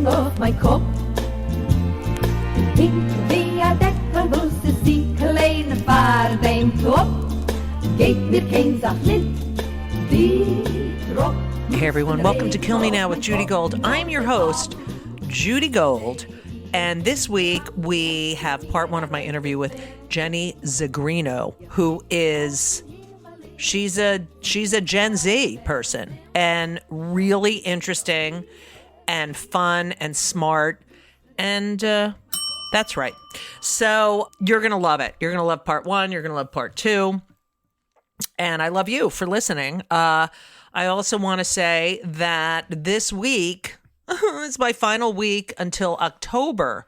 of mijn kop. Ik via dekker moest de ziek kleine vaart deemt op. Geef mir geen zacht lid, die drop. Hey everyone, welcome to Kill Me Now with Judy Gold. I'm your host, Judy Gold, and this week we have part one of my interview with Jenny Zigrino, who is, she's a Gen Z person, and really interesting and fun and smart, and that's right. So you're going to love it. You're going to love part one. You're going to love part two. And I love you for listening. I also want to say that this week is my final week until October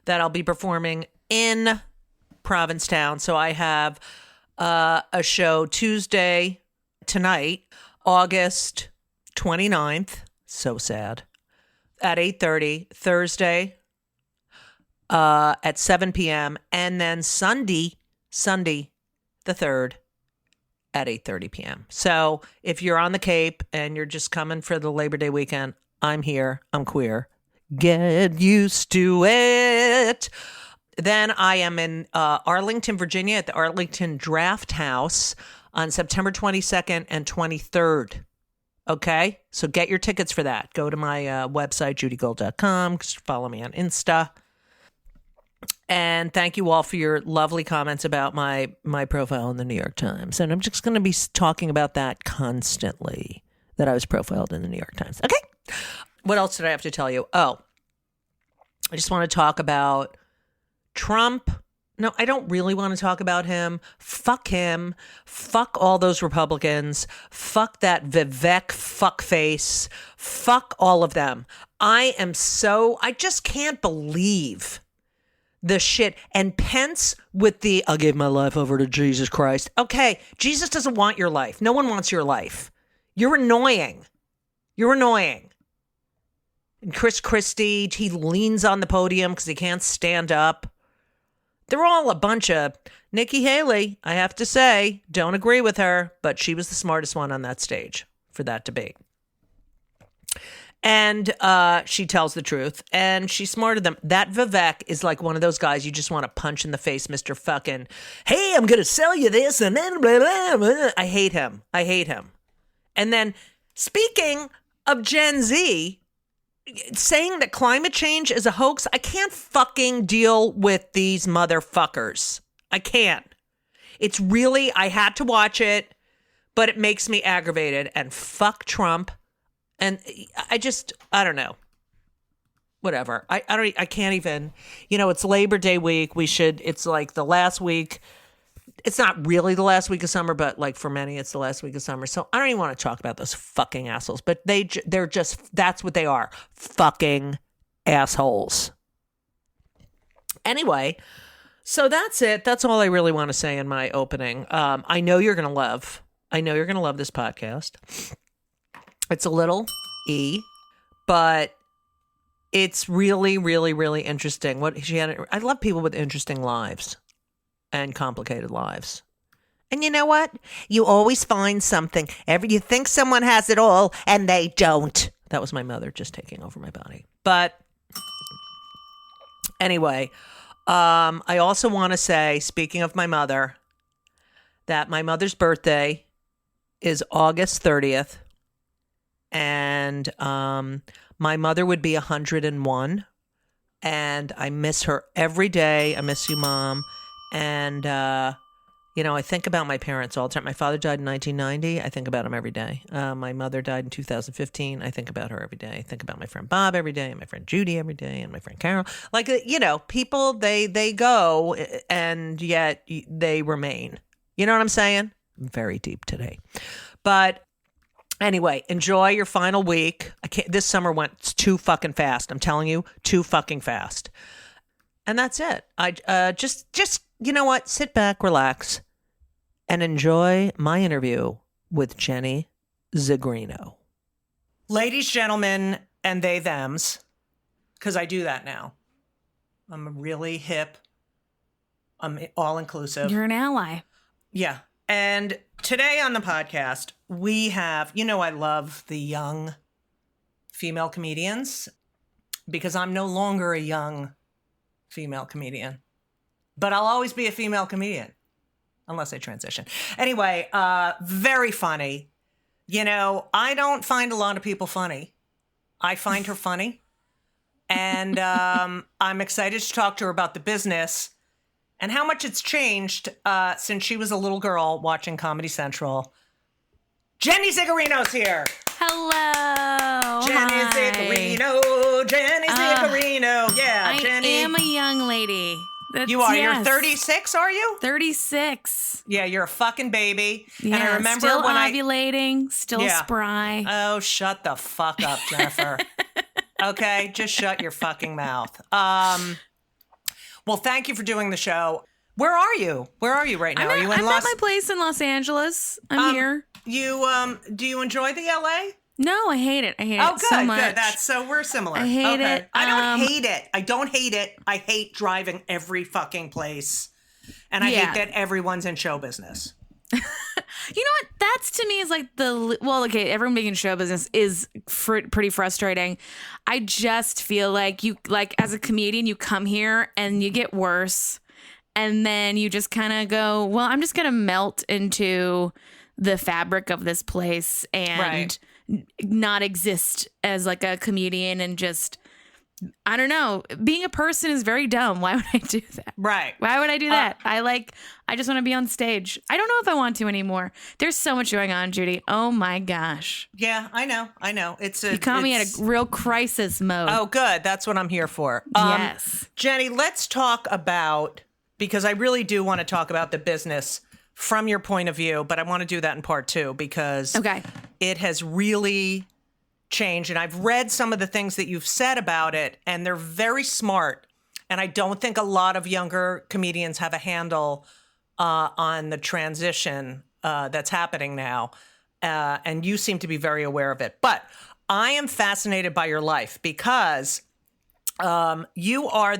that I'll be performing in Provincetown. So I have a show Tuesday tonight, August 29th. So sad. At 8:30, Thursday at 7 p.m. And then Sunday the 3rd at 8:30 p.m. So if you're on the Cape and you're just coming for the Labor Day weekend, I'm here. I'm queer. Get used to it. Then I am in Arlington, Virginia at the Arlington Draft House on September 22nd and 23rd. Okay? So get your tickets for that. Go to my website, judygold.com. Follow me on Insta. And thank you all for your lovely comments about my profile in the New York Times. And I'm just going to be talking about that constantly, that I was profiled in the New York Times. Okay? What else did I have to tell you? Oh, I just want to talk about Trump. No, I don't really want to talk about him. Fuck him. Fuck all those Republicans. Fuck that Vivek fuckface. Fuck all of them. I just can't believe the shit. And Pence with the, I gave my life over to Jesus Christ. Okay, Jesus doesn't want your life. No one wants your life. You're annoying. You're annoying. And Chris Christie, he leans on the podium because he can't stand up. They're all a bunch of... Nikki Haley, I have to say, don't agree with her, but she was the smartest one on that stage for that debate. And she tells the truth, and she's smarter than... That Vivek is like one of those guys you just want to punch in the face, Mr. Fucking, hey, I'm going to sell you this, and then blah, blah, blah. I hate him. I hate him. And then, speaking of Gen Z... saying that climate change is a hoax, I can't fucking deal with these motherfuckers. I can't. It's really, I had to watch it, but it makes me aggravated. And fuck Trump. And I don't know. Whatever. I can't even, it's Labor Day week. It's like the last week. It's not really the last week of summer, but like for many, it's the last week of summer. So I don't even want to talk about those fucking assholes, but they're just, that's what they are. Fucking assholes. Anyway, so that's it. That's all I really want to say in my opening. I know you're going to love this podcast. It's a little but it's really, really, really interesting. I love people with interesting lives. And complicated lives. And you know what? You always find something. You think someone has it all, and they don't. That was my mother just taking over my body. But anyway, I also want to say, speaking of my mother, that my mother's birthday is August 30th. And my mother would be 101. And I miss her every day. I miss you, Mom. And, I think about my parents all the time. My father died in 1990. I think about him every day. My mother died in 2015. I think about her every day. I think about my friend Bob every day, and my friend Judy every day, and my friend Carol. Like, people, they go, and yet they remain. You know what I'm saying? I'm very deep today. But anyway, enjoy your final week. This summer went too fucking fast. I'm telling you, too fucking fast. And that's it. I just you know what? Sit back, relax, and enjoy my interview with Jenny Zigrino. Ladies, gentlemen, and they, thems, because I do that now. I'm really hip. I'm all-inclusive. You're an ally. Yeah. And today on the podcast, we have, I love the young female comedians. because I'm no longer a young female comedian. But I'll always be a female comedian unless I transition. Anyway, very funny. You know, I don't find a lot of people funny. I find her funny. And I'm excited to talk to her about the business and how much it's changed since she was a little girl watching Comedy Central. Jenny Zigrino's here. Hello. Jenny Zigrino. Jenny Zigrino. Yeah, Jenny. I am a young lady. You are. Yes. You're 36, are you? 36. Yeah, you're a fucking baby. Yeah, and I remember still when ovulating, still spry. Oh, shut the fuck up, Jennifer. Okay, just shut your fucking mouth. Well, thank you for doing the show. Where are you? Where are you right now? Are you in I'm at my place in Los Angeles. I'm here. Do you enjoy the LA? No, I hate it. I hate it so much. Good. So we're similar. I hate it. I don't hate it. I don't hate it. I hate driving every fucking place. And I hate that everyone's in show business. You know what? That's to me is like everyone being in show business is pretty frustrating. I just feel like as a comedian, you come here and you get worse. And then you just kind of go, well, I'm just going to melt into the fabric of this place and not exist as like a comedian and just, I don't know. Being a person is very dumb. Why would I do that? Right. Why would I do that? I just want to be on stage. I don't know if I want to anymore. There's so much going on, Judy. Oh my gosh. Yeah, I know. You caught me at a real crisis mode. Oh, good. That's what I'm here for. Yes. Jenny, let's talk about, because I really do want to talk about the business from your point of view, but I want to do that in part 2 because it has really changed. And I've read some of the things that you've said about it, and they're very smart. And I don't think a lot of younger comedians have a handle on the transition that's happening now. And you seem to be very aware of it. But I am fascinated by your life because you are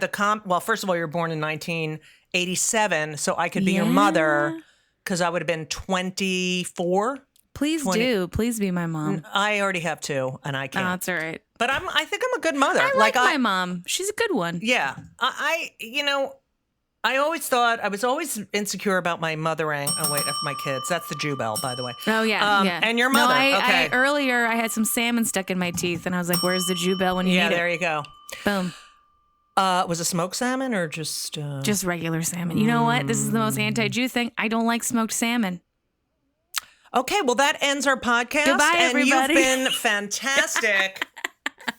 well, first of all, you were born in 1987, so I could be your mother because I would have been 24. Please do. Please be my mom. I already have 2, and I can't. Oh, that's all right. But I think I'm a good mother. I like my mom. She's a good one. Yeah. I always thought, I was always insecure about my mothering. Oh, wait, my kids. That's the Jew bell, by the way. Oh, yeah. And your mother. Okay. Earlier, I had some salmon stuck in my teeth, and I was like, where's the Jew bell when you need it? Yeah, there you go. Boom. Was it smoked salmon or just... Just regular salmon. You know what? This is the most anti-Jew thing. I don't like smoked salmon. Okay, well, that ends our podcast. Goodbye, everybody. And you've been fantastic.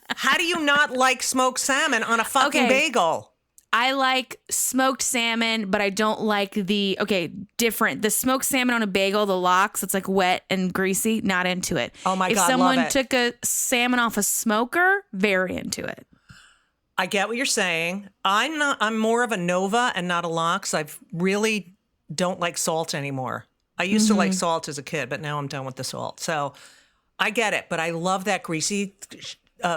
How do you not like smoked salmon on a fucking bagel? I like smoked salmon, but I don't like the smoked salmon on a bagel, the lox, it's like wet and greasy, not into it. Oh my God, if someone love it. took a salmon off a smoker, very into it. I get what you're saying. I'm more of a Nova and not a lox. I really don't like salt anymore. I used to like salt as a kid, but now I'm done with the salt. So I get it, but I love that greasy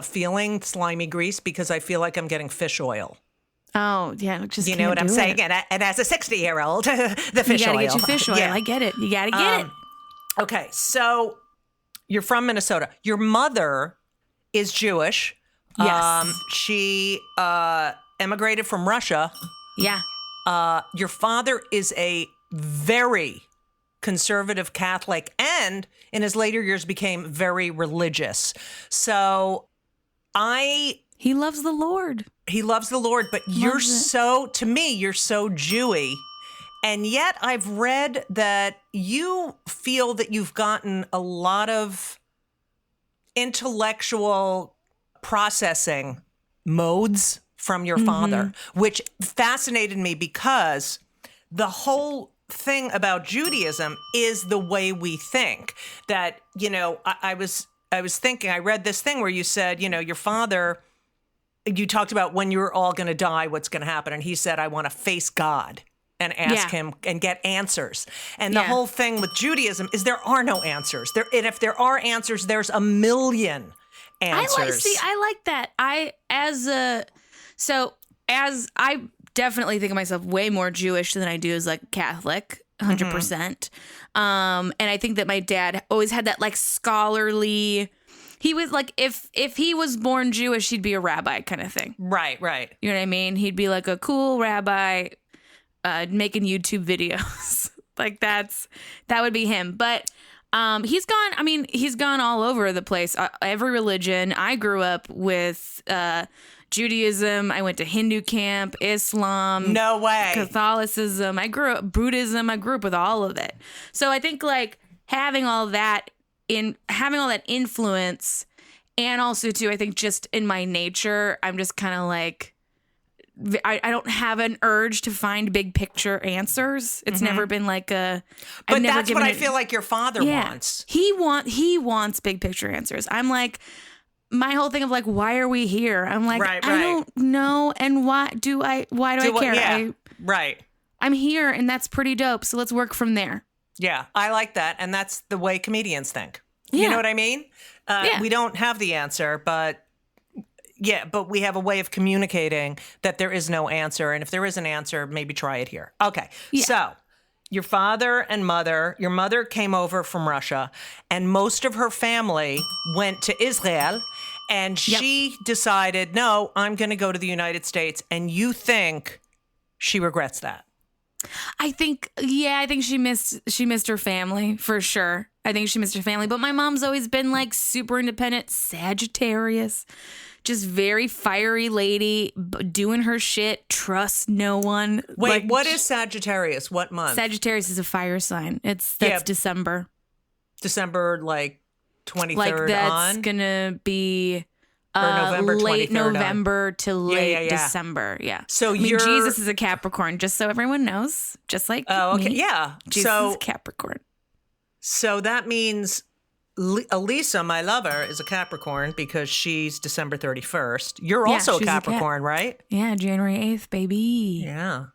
feeling, slimy grease, because I feel like I'm getting fish oil. Oh, yeah. Just you know what I'm saying? And as a 60-year-old, the fish oil. You gotta get your fish oil. Yeah. I get it. You gotta get it. Okay, so you're from Minnesota. Your mother is Jewish. Yes. She emigrated from Russia. Yeah. Your father is a very conservative Catholic and in his later years became very religious. So he loves the Lord. He loves the Lord, but you're so Jewy. And yet I've read that you feel that you've gotten a lot of intellectual processing modes from your father, which fascinated me because the whole thing about Judaism is the way we think. That, I was thinking, I read this thing where you said, your father, you talked about when you're all going to die, what's going to happen. And he said, I want to face God and ask him and get answers. And the whole thing with Judaism is there are no answers. And if there are answers, there's a million answers. I like that. I definitely think of myself way more Jewish than I do as like Catholic, 100%. And I think that my dad always had that like scholarly, He was like, if he was born Jewish, he'd be a rabbi kind of thing. Right. You know what I mean? He'd be like a cool rabbi making YouTube videos. Like that would be him. But he's gone all over the place. Every religion. I grew up with Judaism. I went to Hindu camp, Islam. No way. Catholicism. Buddhism. I grew up with all of it. So I think like having all that influence, and also too, I think just in my nature, I'm just kind of like, I don't have an urge to find big picture answers. It's never been like a. But that's what I feel like your father wants. He wants big picture answers. I'm like, my whole thing of like, why are we here? I'm like, right. I don't know, and why do I care? Yeah. Right. I'm here, and that's pretty dope. So let's work from there. Yeah, I like that. And that's the way comedians think. Yeah. You know what I mean? We don't have the answer, but we have a way of communicating that there is no answer. And if there is an answer, maybe try it here. Okay. Yeah. So your father and mother, your mother came over from Russia, and most of her family went to Israel. And she decided, no, I'm going to go to the United States. And you think she regrets that? I think she missed her family for sure. I think she missed her family, but my mom's always been like super independent, Sagittarius, just very fiery lady, doing her shit, trust no one. Wait, like, what is Sagittarius? What month? Sagittarius is a fire sign. That's December. December, like 23rd like that's on? Gonna be November late 23rd November to late yeah. December. Yeah. So Jesus is a Capricorn, just so everyone knows. Just like okay, me. yeah. Jesus is a Capricorn. So that means Elisa, my lover, is a Capricorn because she's December 31st. You're also a Capricorn, right? Yeah, January 8th, baby. Yeah.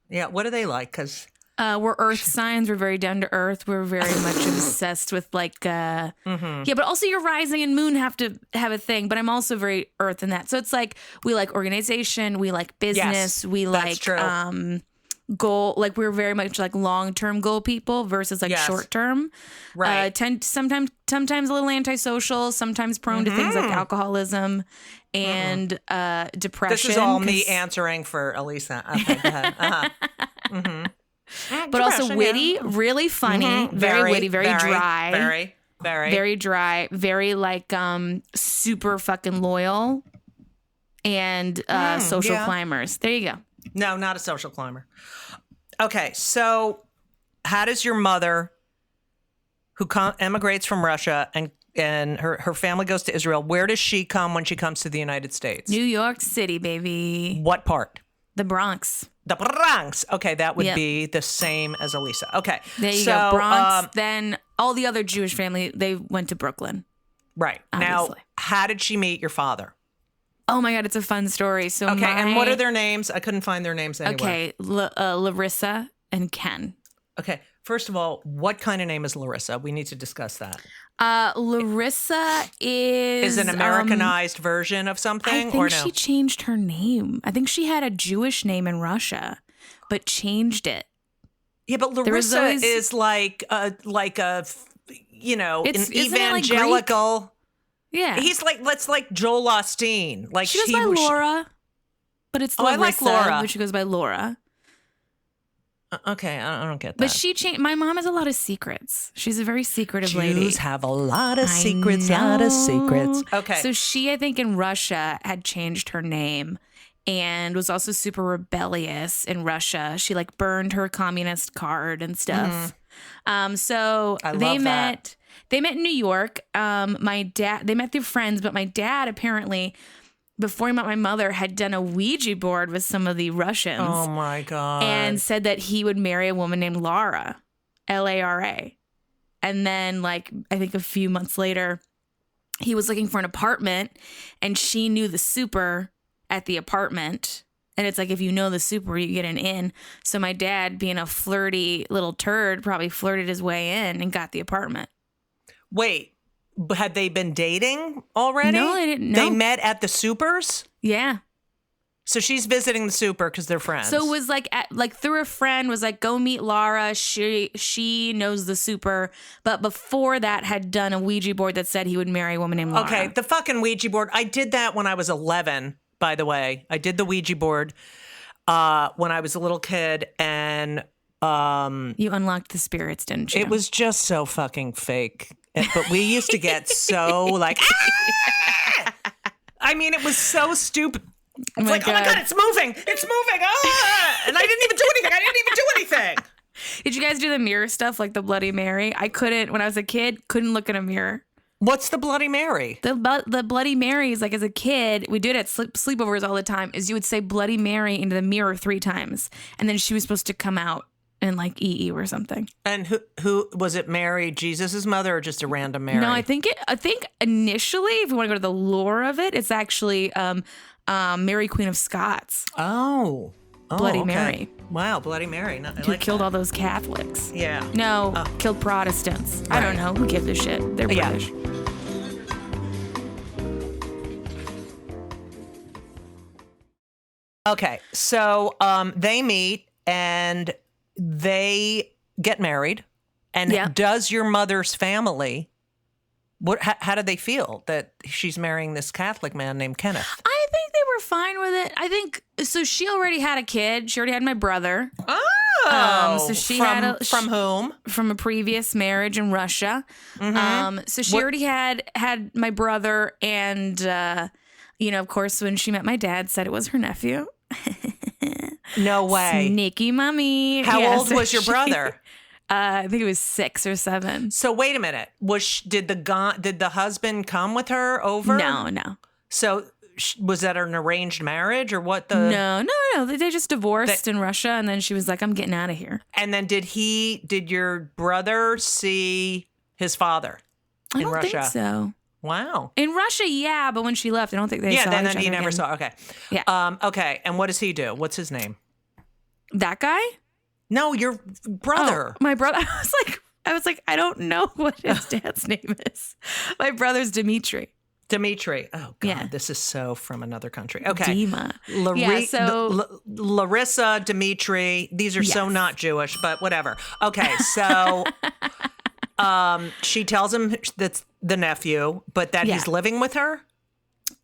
Yeah. What are they like? Because we're earth signs. We're very down to earth. We're very much obsessed with like, yeah, but also your rising and moon have to have a thing. But I'm also very earth in that. So it's like, we like organization. We like business. We like, goal. Like we're very much like long-term goal people versus like short-term. Right. Sometimes a little antisocial, sometimes prone to things like alcoholism and depression. This is all me answering for Elisa. Okay, go ahead. But also witty, really funny, very witty, very dry. Very dry, very like super fucking loyal and social climbers. There you go. No, not a social climber. Okay, so how does your mother, who emigrates from Russia and her family goes to Israel, where does she come when she comes to the United States? New York City, baby. What part? The Bronx. The Bronx. Okay, that would be the same as Elisa. Okay. There you go. Bronx. Then all the other Jewish family, they went to Brooklyn. Right. Obviously. Now, how did she meet your father? Oh my God, it's a fun story. So and what are their names? I couldn't find their names anywhere. Okay, Larissa and Ken. Okay, first of all, what kind of name is Larissa? We need to discuss that. Larissa is an Americanized version of something, I think she changed her name. I think she had a Jewish name in Russia, but changed it. Yeah, but Larissa is like a an evangelical. Like yeah, he's like Joel Osteen. Like she goes by Laura, but it's Larissa, I like Laura, but she goes by Laura. Okay, I don't get that. But she changed. My mom has a lot of secrets. She's a very secretive lady. Jews have a lot of secrets. Okay, so she, I think, in Russia had changed her name and was also super rebellious in Russia. She like burned her communist card and stuff. So they met. They met in New York. They met through friends, but my dad apparently, before he met my mother, had done a Ouija board with some of the Russians. Oh my God. And said that he would marry a woman named Lara, Lara. And then like, I think a few months later, he was looking for an apartment and she knew the super at the apartment. And it's like, if you know the super, you get an in. So my dad, being a flirty little turd, probably flirted his way in and got the apartment. Wait, had they been dating already? No, they didn't. No. They met at the supers? Yeah. So she's visiting the super because they're friends. So it was like through a friend was like, go meet Laura. She knows the super. But before that had done a Ouija board that said he would marry a woman named Laura. Okay, the fucking Ouija board. I did that when I was 11, by the way. I did the Ouija board when I was a little kid, and you unlocked the spirits, didn't you? it was just so fucking fake. But we used to get so like, ah! I mean, it was so stupid. It's like, oh my God, it's moving. It's moving. Ah! And I didn't even do anything. Did you guys do the mirror stuff like the Bloody Mary? I couldn't, when I was a kid, couldn't look in a mirror. What's the Bloody Mary? The Bloody Mary is like, as a kid, we did it at sleepovers all the time, is you would say Bloody Mary into the mirror 3 times. And then she was supposed to come out and like eat you or something. And who was it? Mary, Jesus's mother, or just a random Mary? No, I think initially, if you want to go to the lore of it, it's actually Mary Queen of Scots. Oh, Bloody okay. Mary. Wow, Bloody Mary. Who killed all those Catholics. Yeah. No, killed Protestants. Right. I don't know. Who gives a shit? They're British. Okay, so they meet and they get married. And does your mother's family, how did they feel that she's marrying this Catholic man named Kenneth? I think they were fine with it. I think, so she already had a kid. She already had my brother. Oh, so she from whom? From a previous marriage in Russia. Mm-hmm. So she already had my brother, and of course, when she met my dad, said it was her nephew. No way. Sneaky mommy. How old was your brother? I think it was 6 or 7. So wait a minute. Did the husband come with her over? No. So was that an arranged marriage or what? No. They just divorced in Russia, and then she was like, "I'm getting out of here." And then did your brother see his father in Russia? I don't think so. Wow. In Russia, yeah, but when she left, I don't think they saw each other. Yeah, then he never saw. Okay. Yeah. Okay. And what does he do? What's his name? That guy? No, your brother. Oh, my brother. I was like, I don't know what his dad's name is. My brother's Dimitri. Dimitri. Oh, God. Yeah. This is so from another country. Okay. Dima. Larissa, Dimitri. These are so not Jewish, but whatever. Okay. So she tells him that's the nephew, but that he's living with her?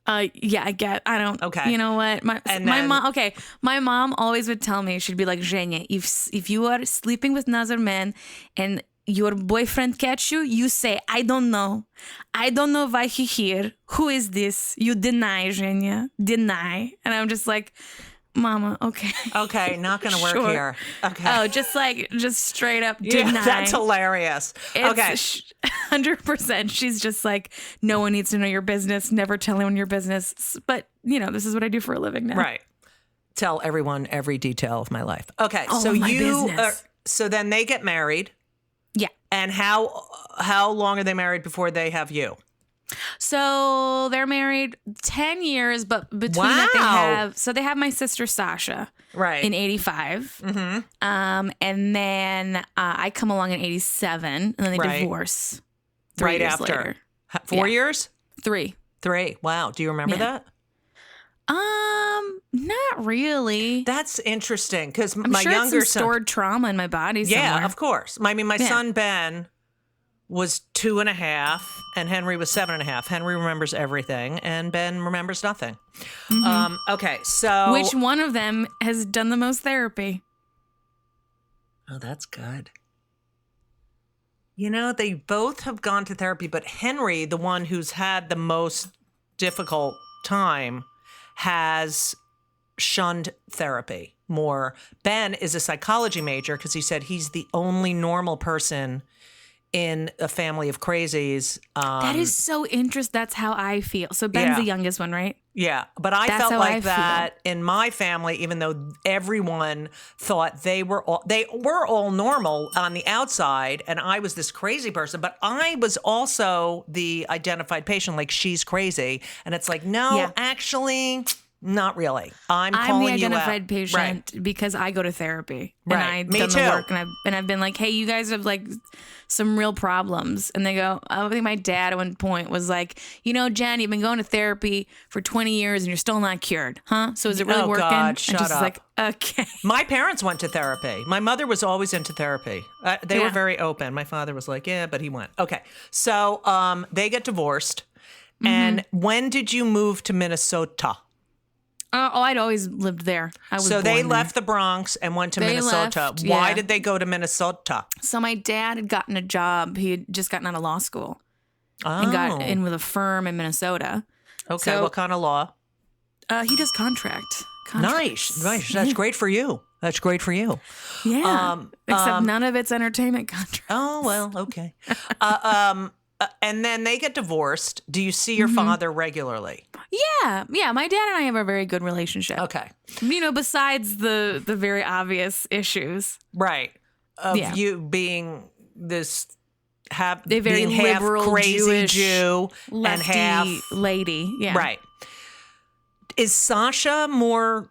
I don't. Okay. You know what? My mom. Okay. My mom always would tell me, she'd be like, Zhenya, if you are sleeping with another man and your boyfriend catch you, you say, I don't know why he here. Who is this? You deny, Zhenya. Deny. And I'm just like, Mama, okay. Okay, not going to work here. Okay. Oh, just straight up deny. Yeah, that's hilarious. Okay. 100%. She's just like, no one needs to know your business. Never tell anyone your business. But, this is what I do for a living now. Right. Tell everyone every detail of my life. Okay. All of my business. So then they get married. Yeah. And how long are they married before they have you? So they're married 10 years, but between that they have my sister Sasha, right, in 85. Mm-hmm. And then I come along in 87, and then they divorce 3 years after. later. 4 years? 3. Wow. Do you remember that? Not really. That's interesting because I'm my sure younger it's some son, stored trauma in my body somewhere. Yeah, of course. I mean, my son Ben was 2.5 and Henry was 7.5. Henry remembers everything and Ben remembers nothing. Mm-hmm. Okay, so which one of them has done the most therapy? Oh, that's good. They both have gone to therapy, but Henry, the one who's had the most difficult time, has shunned therapy more. Ben is a psychology major because he said he's the only normal person in a family of crazies. That is so interesting. That's how I feel. So Ben's the youngest one, right? Yeah. But I felt like that in my family, even though everyone thought they were all normal on the outside and I was this crazy person, but I was also the identified patient, like she's crazy. And it's like, no, actually, Not really. I'm the calling you out. identified patient because I go to therapy. Right. And I've Me done too. the work and I've been like, hey, you guys have like some real problems. And they go, I think my dad at one point was like, Jen, you've been going to therapy for 20 years and you're still not cured, huh? So is it really Oh, working? God, And shut just up. like, okay. My parents went to therapy. My mother was always into therapy. They were Yeah. very open. My father was like, yeah, but he went. Okay. So they get divorced. And when did you move to Minnesota? I'd always lived there. I was So they born left the Bronx and went to They Minnesota. left, Why yeah. did they go to Minnesota? there. So my dad had gotten a job. He had just gotten out of law school Oh. and got in with a firm in Minnesota. Okay. So- What kind of law? He does contract. Nice. That's great for you. That's great for you. Yeah. Except none of it's entertainment contract. Oh, well, okay. And then they get divorced. Do you see your father regularly? Yeah. Yeah. My dad and I have a very good relationship. Okay. Besides the very obvious issues. Right. Of Yeah. you being this A very being half liberal, crazy Jewish, Jew and Lefty half lady. Yeah. right. Is Sasha more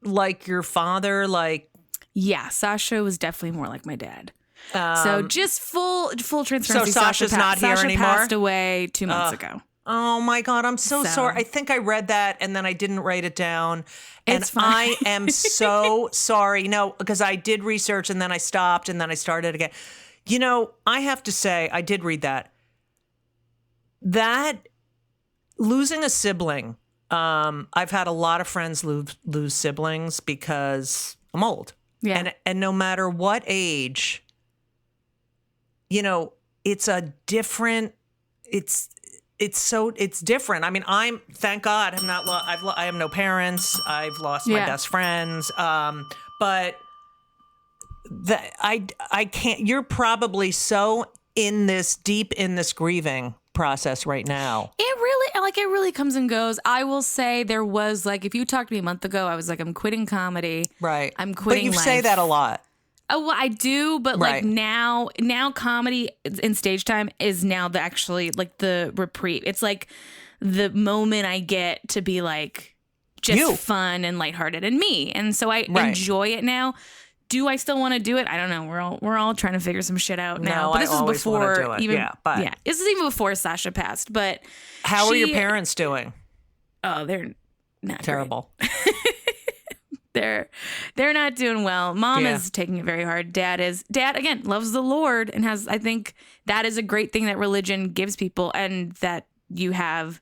like your father? Like Yeah. Sasha was definitely more like my dad. So just full transparency. So Sasha's not here Sasha anymore? passed away 2 months ago. oh my God, I'm so So- sorry. I think I read that and then I didn't write it down. And It's fine. I am so sorry. No, because I did research and then I stopped and then I started again. I have to say, I did read that. That losing a sibling, I've had a lot of friends lose siblings because I'm old. Yeah. And no matter what age, it's a different, it's different. I mean, thank God I'm not, I have no parents. I've lost my Yeah. best friends. But I can't, you're probably so deep in this grieving process right now. It really comes and goes. I will say there was if you talked to me a month ago, I was like, I'm quitting comedy. Right. I'm quitting But you life. say that a lot. Oh, well, I do, but Right. now comedy in stage time is now the reprieve. It's like the moment I get to be just You. fun and lighthearted and me. And so I Right. enjoy it now. Do I still want to do it? I don't know. We're all trying to figure some shit out now. No, But I this was always wanna before do it. even Yeah, this is even before Sasha passed. But How are your parents doing? Oh, they're not great. Terrible. They're not doing well. Mom Yeah. is taking it very hard. Dad again loves the Lord and I think that is a great thing that religion gives people, and that you have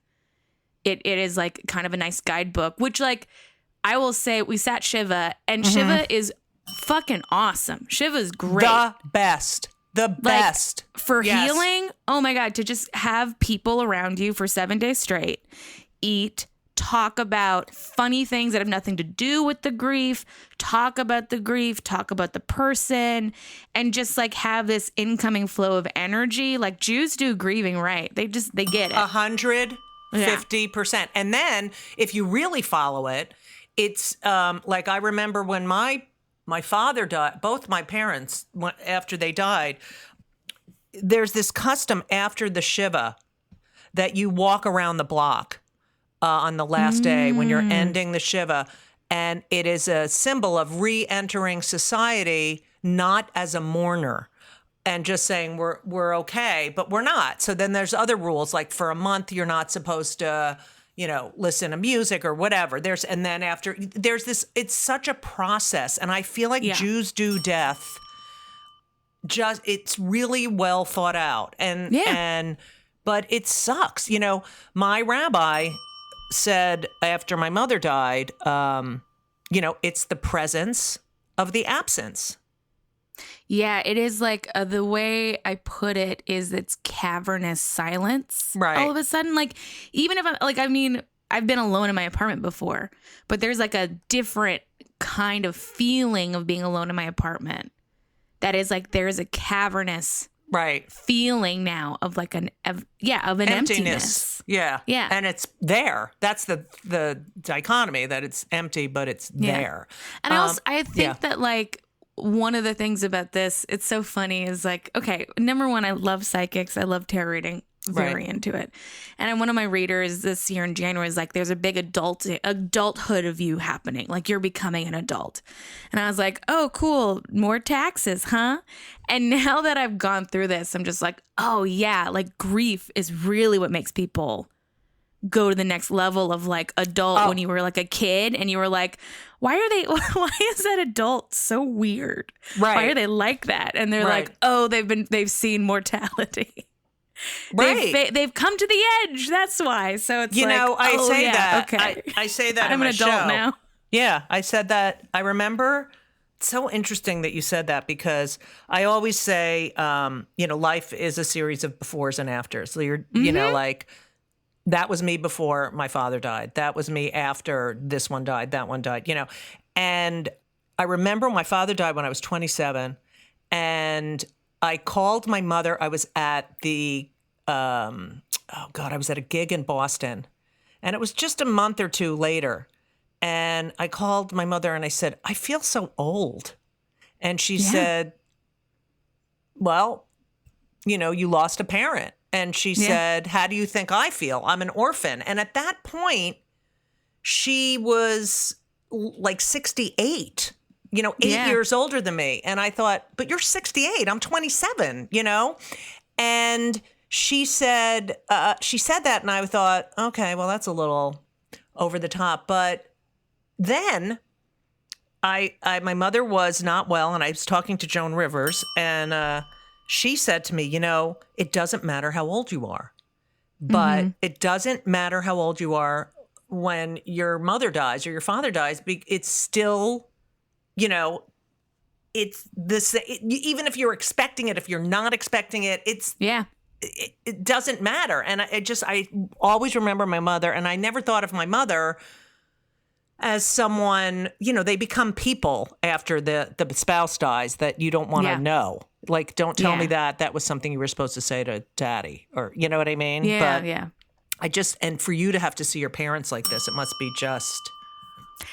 it is kind of a nice guidebook, which I will say, we sat Shiva and Shiva is fucking awesome. Shiva's great. The best. The best. For Yes. healing, oh my God, to just have people around you for 7 days straight, eat, talk about funny things that have nothing to do with the grief, talk about the grief, talk about the person, and just have this incoming flow of energy. Jews do grieving right. They get it. 150%. And then if you really follow it, it's I remember when my father died, both my parents, after they died, there's this custom after the Shiva that you walk around the block on the last day when you're ending the Shiva. And it is a symbol of re-entering society, not as a mourner and just saying we're okay, but we're not. So then there's other rules, for a month, you're not supposed to, listen to music or whatever. And then after there's this, it's such a process. And I feel like Jews do death. It's really well thought out. But it sucks. My rabbi said after my mother died, it's the presence of the absence. Yeah, it is the way I put it is it's cavernous silence. Right. All of a sudden, even if I've been alone in my apartment before, but there's a different kind of feeling of being alone in my apartment. That is there's a cavernous Right. feeling now of an emptiness. Yeah. Yeah. And it's there. That's the dichotomy, that it's empty, but it's there. And I think that one of the things about this, it's so funny, is okay, number one, I love psychics. I love tarot reading. very into it. And one of my readers this year in January was like, there's a big adulthood of you happening. Like you're becoming an adult. And I was like, oh, cool. More taxes, huh? And now that I've gone through this, I'm just like, oh yeah, like grief is really what makes people go to the next level of like adult when you were like a kid and you were like, why is that adult so weird? Right. Why are they like that? And they're like, oh, they've seen mortality. Right. They've come to the edge. That's why. So it's I say that. Okay. I say that. I'm an adult now. Yeah, I said that. I remember. It's so interesting that you said that because I always say, life is a series of befores and afters. So you're, like. That was me before my father died. That was me after this one died. That one died, And I remember my father died when I was 27. And I called my mother. I was at I was at a gig in Boston. And it was just a month or two later. And I called my mother and I said, I feel so old. And she said, well, you lost a parent. And she said, how do you think I feel? I'm an orphan. And at that point, she was like 68, 8 years older than me. And I thought, but you're 68. I'm 27, And she said that. And I thought, okay, well, that's a little over the top. But then my mother was not well. And I was talking to Joan Rivers and, she said to me, it doesn't matter how old you are, but it doesn't matter how old you are when your mother dies or your father dies. It's still, it's this, even if you're expecting it, if you're not expecting it, it doesn't matter. And I always remember my mother, and I never thought of my mother as someone, they become people after the spouse dies that you don't want to know. Like, don't tell me that was something you were supposed to say to daddy, or you know what I mean? Yeah, but and for you to have to see your parents like this, it must be just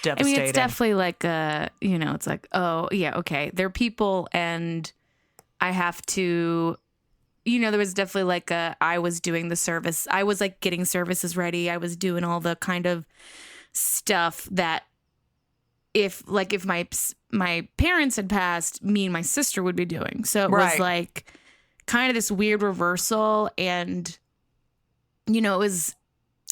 devastating. I mean, it's definitely like it's like, oh yeah, okay, they're people, and I have to, there was definitely like I was doing the service, I was like getting services ready, I was doing all the kind of stuff that if my parents had passed, me and my sister would be doing. So it was like kind of this weird reversal, and it was.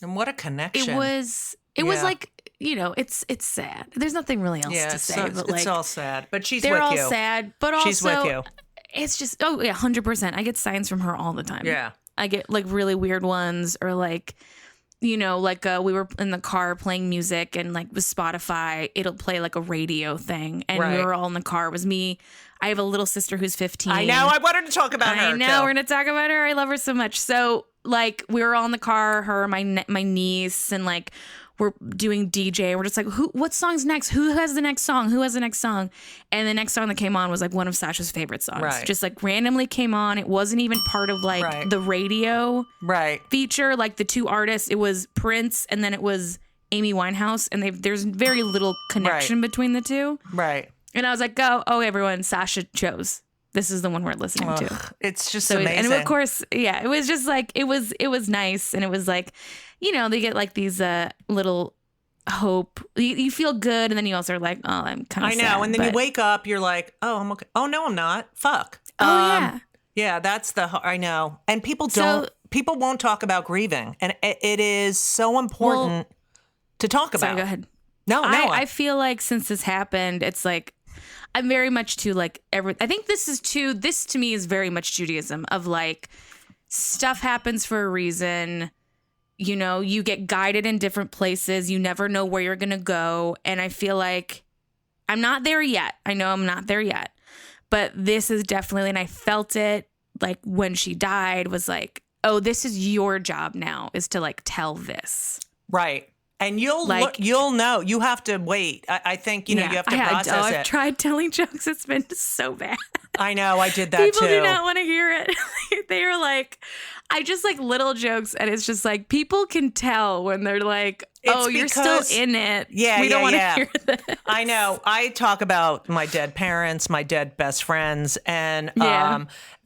And what a connection! It was like it's sad. There's nothing really else to say. But it's all sad. But they're all you. sad. But also, she's with you. It's just 100%. I get signs from her all the time. Yeah, I get like really weird ones, or like. We were in the car playing music, and like with Spotify, it'll play like a radio thing. And we were all in the car. It was me. I have a little sister who's 15. I know. I wanted to talk about her. I know. We're going to talk about her. I love her so much. So like we were all in the car, her, my niece, and like we're doing DJ. We're just like, what song's next? Who has the next song? Who has the next song? And the next song that came on was like one of Sasha's favorite songs. Right. Just like randomly came on. It wasn't even part of like the radio feature. Like the two artists, it was Prince and then it was Amy Winehouse. And there's very little connection between the two. Right. And I was like, oh, everyone, Sasha chose. This is the one we're listening to. It's just amazing. And of course, it was just like, it was nice. And it was like, they get like these little hope. You feel good. And then you also are like, oh, I'm kind of sad. I know. And then you wake up, you're like, oh, I'm okay. Oh, no, I'm not. Fuck. Oh, yeah. Yeah, that's I know. And people won't talk about grieving. And it is so important to talk about. Sorry, go ahead. No. I feel like since this happened, it's like, I'm very much to like I think this to me is very much Judaism of like stuff happens for a reason. You get guided in different places. You never know where you're going to go. And I feel like I'm not there yet. I know I'm not there yet. But this is definitely, and I felt it like when she died was like, oh, this is your job now is to like tell this. Right. And you'll know. You have to wait. I think, you have to process it. I've tried telling jokes. It's been so bad. I know. I did that People too. do not want to hear it. They are like, I just like little jokes. And it's just like, people can tell when they're like, you're still in it. Yeah, we don't want to hear this. I know. I talk about my dead parents, my dead best friends, and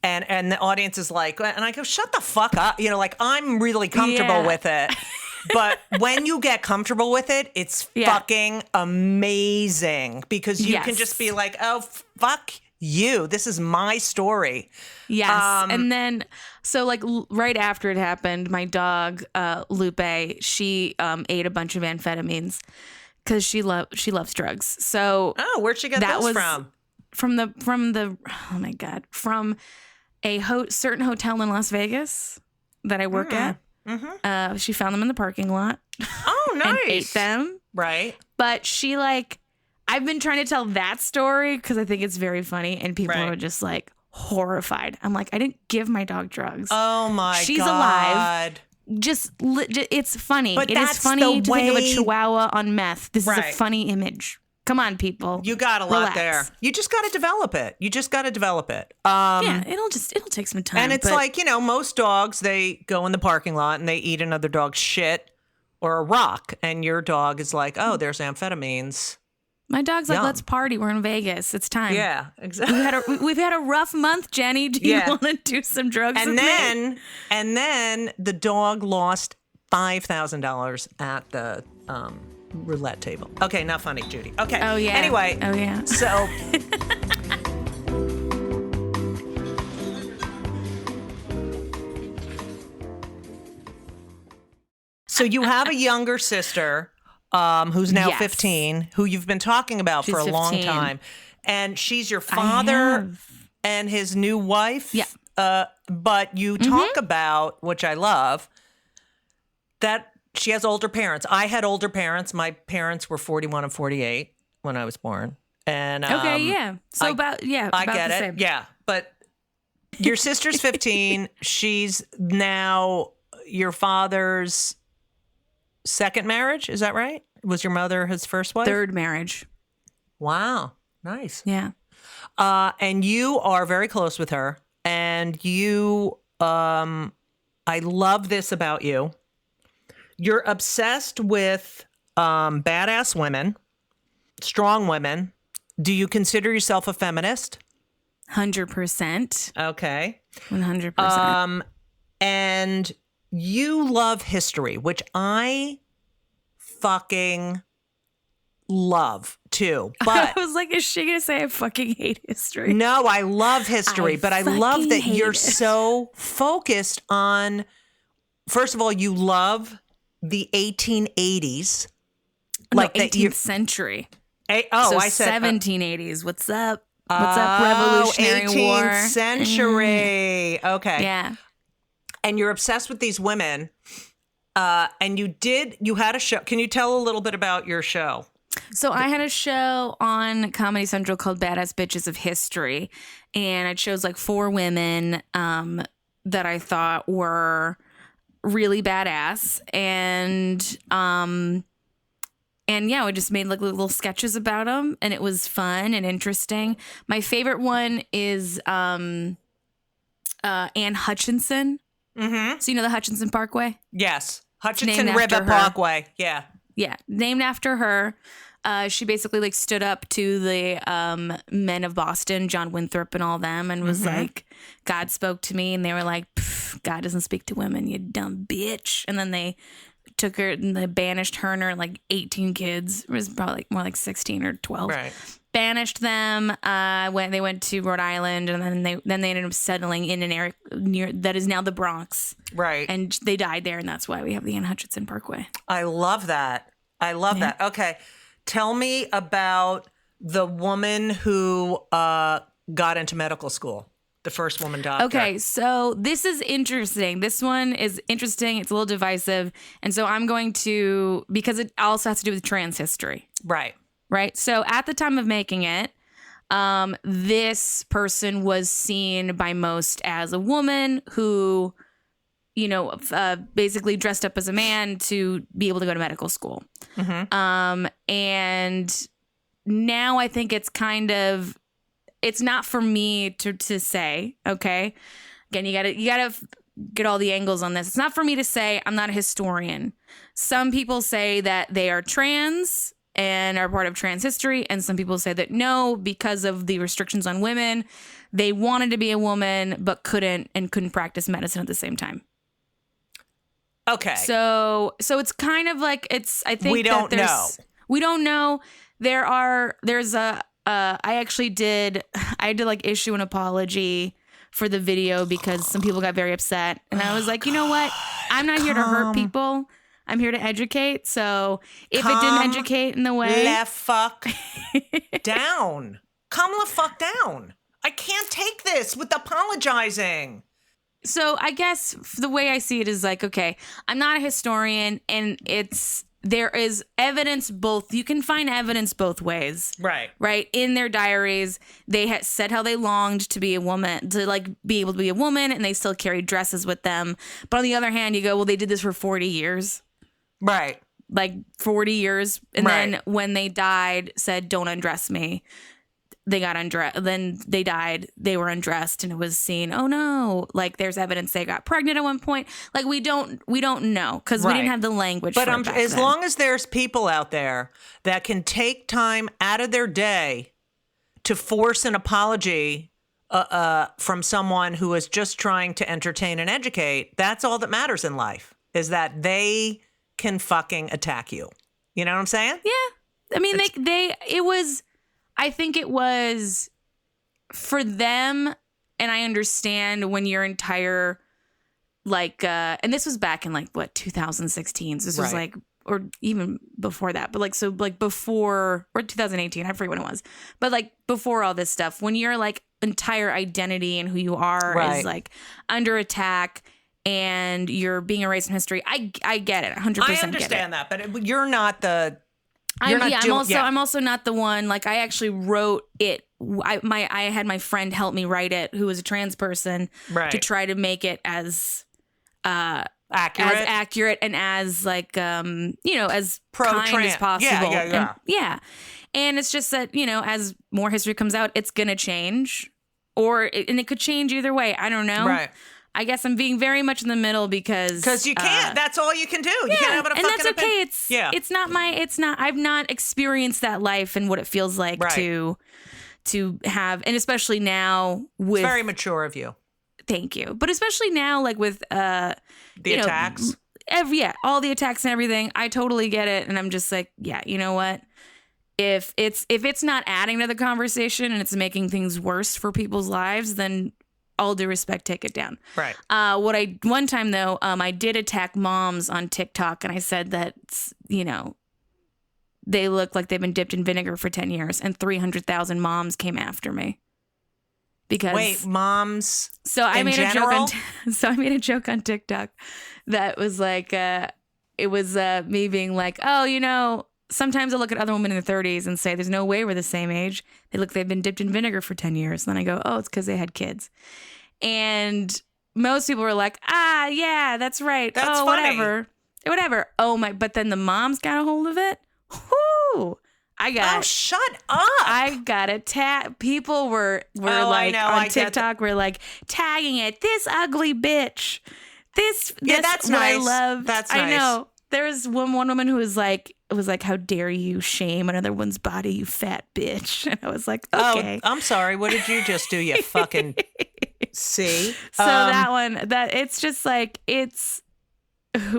and the audience is like, and I go, shut the fuck up. Like, I'm really comfortable with it. But when you get comfortable with it, it's fucking amazing because you can just be like, oh, fuck you. This is my story. Yes. And then, so like right after it happened, my dog, Lupe, she ate a bunch of amphetamines because she loves drugs. So where'd she get those from? From oh my God, from a certain hotel in Las Vegas that I work at. Mm-hmm. She found them in the parking lot. Oh, nice. And ate them. Right. But she I've been trying to tell that story because I think it's very funny and people are just like horrified. I'm like, I didn't give my dog drugs. Oh my God. She's alive. Just, it's funny. But it is funny to think of a chihuahua on meth. This is a funny image. Come on, people. You got a lot there. You just got to develop it. Yeah, it'll take some time. And it's like, most dogs, they go in the parking lot and they eat another dog's shit or a rock. And your dog is like, oh, there's amphetamines. My dog's like, let's party. We're in Vegas. It's time. Yeah, exactly. We've had a rough month, Jenny. Do you want to do some drugs with me? And then the dog lost $5,000 at the roulette table. Okay, not funny, Judy. Okay. Oh, yeah. Anyway. Oh, yeah. So... So you have a younger sister who's now 15, who you've been talking about for a long time. And she's your father and his new wife. Yeah. But you talk about, which I love, that she has older parents. I had older parents. My parents were 41 and 48 when I was born. And So about I get it. Same. Yeah. But your sister's 15. She's now your father's second marriage. Is that right? Was your mother his first wife? Third marriage. Wow. Nice. Yeah. And you are very close with her. And you, I love this about you. You're obsessed with badass women, strong women. Do you consider yourself a feminist? 100%. Okay. 100%. And you love history, which I fucking love too. But I was like, is she going to say I fucking hate history? No, I love history, but I love that you're so focused on, first of all, you love the 1880s. Like 18th century. I said 1780s. What's up? What's up, Revolutionary 18th War? 18th century. Okay. Yeah. And you're obsessed with these women. And you had a show. Can you tell a little bit about your show? So I had a show on Comedy Central called Badass Bitches of History. And I chose like 4 women that I thought were really badass. And yeah, we just made like little sketches about them, and it was fun and interesting. My favorite one is Anne Hutchinson. Mm-hmm. So you know the Hutchinson Parkway? Yes. Hutchinson River Parkway. Yeah. Yeah. Named after her. She basically like stood up to the men of Boston, John Winthrop and all them, and was like, God spoke to me. And they were like, God doesn't speak to women, you dumb bitch. And then they took her and they banished her and her like 18 kids. It was probably like more like 16 or 12. Right. Banished them. They went to Rhode Island, and then they ended up settling in an area near that is now the Bronx. Right. And they died there, and that's why we have the Anne Hutchinson Parkway. I love that. That. Okay. Tell me about the woman who got into medical school. The first woman doctor. Okay, so this is interesting. This one is interesting. It's a little divisive. And so I'm going to, because it also has to do with trans history. Right. Right. So at the time of making it, this person was seen by most as a woman who, basically dressed up as a man to be able to go to medical school. And now I think it's it's not for me to say, okay, again, you gotta get all the angles on this. It's not for me to say. I'm not a historian. Some people say that they are trans and are part of trans history. And some people say that no, because of the restrictions on women, they wanted to be a woman, but couldn't practice medicine at the same time. Okay. So it's kind of like I think we don't know. We don't know. There's I had to like issue an apology for the video because some people got very upset. And I was like, you know what? I'm not here to hurt people. I'm here to educate. So if it didn't educate in the way. The fuck down. Calm the fuck down. I can't take this with apologizing. So I guess the way I see it is like, okay, I'm not a historian, and there is evidence both. You can find evidence both ways. Right. Right. In their diaries, they had said how they longed to be a woman, to like be able to be a woman, and they still carried dresses with them. But on the other hand, you go, well, they did this for 40 years. Right. Like 40 years. And then when they died, said, don't undress me. They got undressed. Then they died. They were undressed, and it was seen. Oh no! Like there's evidence they got pregnant at one point. Like we don't know because we didn't have the language. But as long as there's people out there that can take time out of their day to force an apology from someone who is just trying to entertain and educate, that's all that matters in life. Is that they can fucking attack you. You know what I'm saying? Yeah. I mean, I think it was for them, and I understand when your entire, like, and this was back in, like, 2016. So this was, like, or even before that. But, like, so, like, before, or 2018, I forget when it was. But, like, before all this stuff, when your, like, entire identity and who you are is, like, under attack and you're being erased from history, I get it, 100% I understand that, but you're not the... I'm also not the one. Like I actually wrote it. I had my friend help me write it, who was a trans person, to try to make it as accurate and as like as kind as possible. Yeah. And it's just that as more history comes out, it's gonna change, and it could change either way. I don't know. Right. I guess I'm being very much in the middle because you can't. That's all you can do. You can't have a fucking and that's okay. It's not. I've not experienced that life and what it feels like to have, and especially now with. It's very mature of you. Thank you, but especially now, like with the attacks. All the attacks and everything. I totally get it, and I'm just like, yeah, you know what? If it's not adding to the conversation and it's making things worse for people's lives, then all due respect, take it down. Right. One time though, I did attack moms on TikTok, and I said that, they look like they've been dipped in vinegar for 10 years, and 300,000 moms came after me. Because wait, moms. So I made a joke on TikTok that was like, it was me being like, oh, sometimes I look at other women in their 30s and say, there's no way we're the same age. They've been dipped in vinegar for 10 years. And then I go, oh, it's because they had kids. And most people were like, yeah, that's right. That's funny. Whatever. But then the moms got a hold of it. Whoo! Oh, shut up. I got it. People were on TikTok, were like tagging it. This ugly bitch. That's nice. I love. That's nice. I know. There was one woman who was like, how dare you shame another one's body, you fat bitch. And I was like, okay. Oh, I'm sorry. What did you just do, you fucking see? So that one, it's just like,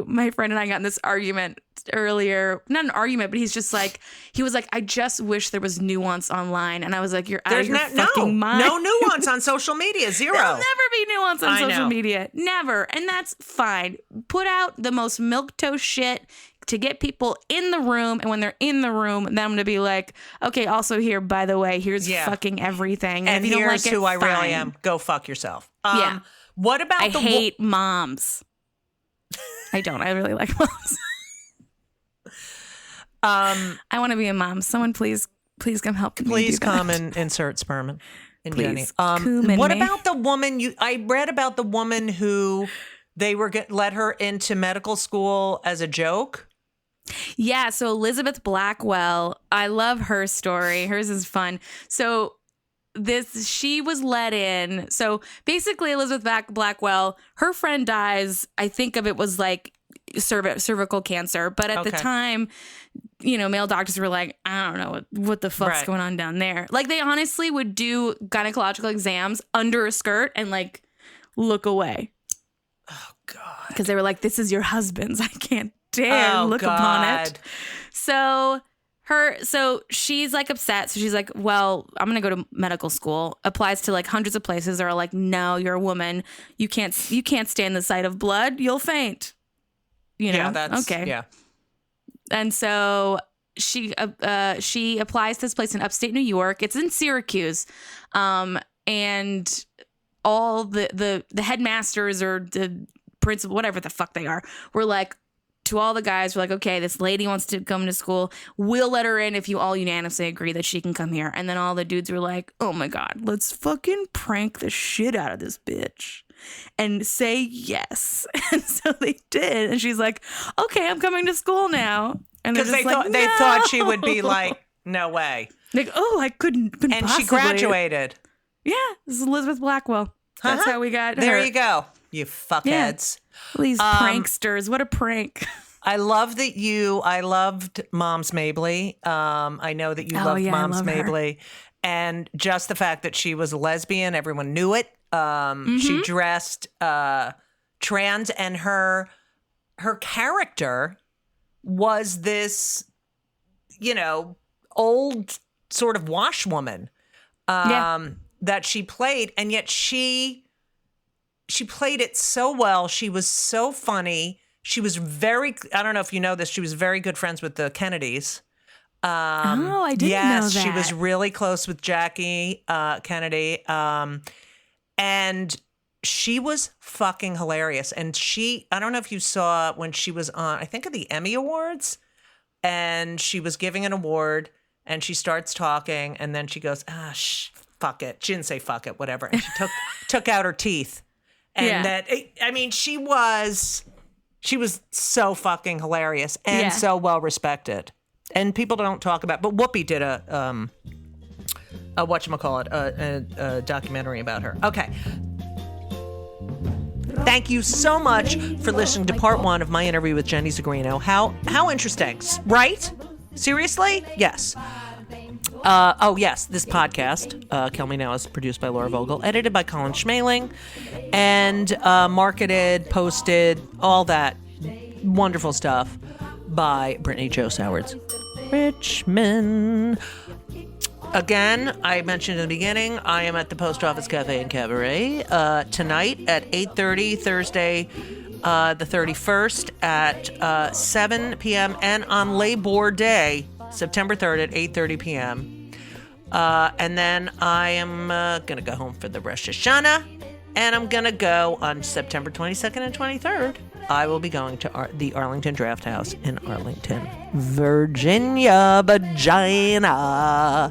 my friend and I got in this argument earlier. Not an argument, but he was like, I just wish there was nuance online. And I was like, you're out of your fucking mind. No nuance on social media. Zero. There'll never be nuance on social media. Never. And that's fine. Put out the most milquetoast shit to get people in the room. And when they're in the room, then I'm going to be like, okay, also here, by the way, here's fucking everything. And if you here's don't like who I fine. really am. Go fuck yourself. Yeah. What about I hate moms. I don't. I really like moms. I want to be a mom. Someone please come help me. Please come and insert sperm in Jenny. What about the woman I read about the woman who they were let her into medical school as a joke. Yeah, so Elizabeth Blackwell, I love her story. Hers is fun. So she was let in. So basically Elizabeth Blackwell, her friend dies. I think of it was like cervical cancer. But at the time, male doctors were like, I don't know what the fuck's going on down there. Like they honestly would do gynecological exams under a skirt and like look away. Oh, God. Because they were like, this is your husband's. I can't dare look upon it. So she's like upset. So she's like, well, I'm going to go to medical school. Applies to like hundreds of places. They're like, no, you're a woman. You can't stand the sight of blood. You'll faint. Yeah, that's okay. Yeah. And so she applies to this place in upstate New York. It's in Syracuse. And all the headmasters or the principal, whatever the fuck they are, were like, to all the guys, we're like, okay, this lady wants to come to school. We'll let her in if you all unanimously agree that she can come here. And then all the dudes were like, oh my God, let's fucking prank the shit out of this bitch and say yes. And so they did. And she's like, okay, I'm coming to school now. And because they thought she would be like, no way. Like, oh, I couldn't and possibly. She graduated. Yeah, this is Elizabeth Blackwell. That's how we got there her. You go, you fuckheads. Yeah. These pranksters. What a prank. I loved Moms Mabley. I know that you loved Moms Mabley. And just the fact that she was a lesbian, everyone knew it. She dressed trans, and her character was this, old sort of washwoman that she played. And yet she played it so well. She was so funny. She was I don't know if you know this, she was very good friends with the Kennedys. I didn't know that. She was really close with Jackie Kennedy. And she was fucking hilarious. And I don't know if you saw when she was on, I think of the Emmy Awards, and she was giving an award and she starts talking and then she goes, fuck it. She didn't say fuck it, whatever. And she took out her teeth. And she was so fucking hilarious and so well respected. And people don't talk about, but Whoopi did a documentary about her. Okay. Thank you so much for listening to part 1 of my interview with Jenny Zigrino. How interesting, right? Seriously? Yes. This podcast, Kill Me Now, is produced by Laura Vogel, edited by Colin Schmaling, and marketed, posted, all that wonderful stuff by Brittany Jo Sowards Richmond. Again, I mentioned in the beginning, I am at the Post Office Cafe and Cabaret tonight at 8:30, Thursday, the 31st at 7 p.m. and on Labor Day, September 3rd at 8:30 p.m. And then I am going to go home for the Rosh Hashanah, and I'm going to go on September 22nd and 23rd. I will be going to the Arlington Draft House in Arlington, Virginia, vagina.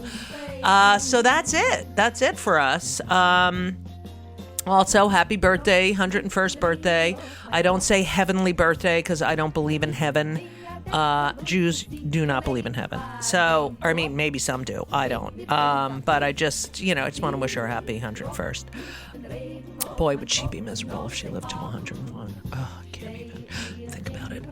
So that's it. That's it for us. Also, happy birthday, 101st birthday. I don't say heavenly birthday because I don't believe in heaven. Jews do not believe in heaven. So, I mean, maybe some do. I don't. But I just want to wish her a happy 101st. Boy, would she be miserable if she lived to 101. Oh, I can't even think about it.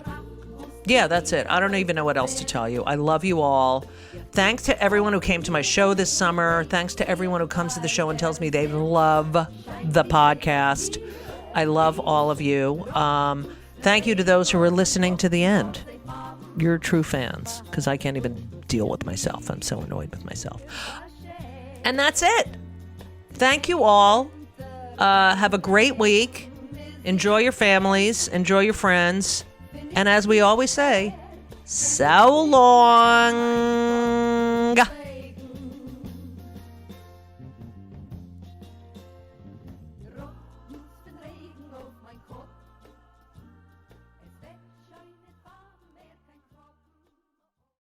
Yeah, that's it. I don't even know what else to tell you. I love you all. Thanks to everyone who came to my show this summer. Thanks to everyone who comes to the show and tells me they love the podcast. I love all of you. Thank you to those who are listening to the end. You're true fans, because I can't even deal with myself. I'm so annoyed with myself. And that's it. Thank you all. Have a great week. Enjoy your families. Enjoy your friends. And as we always say, so long.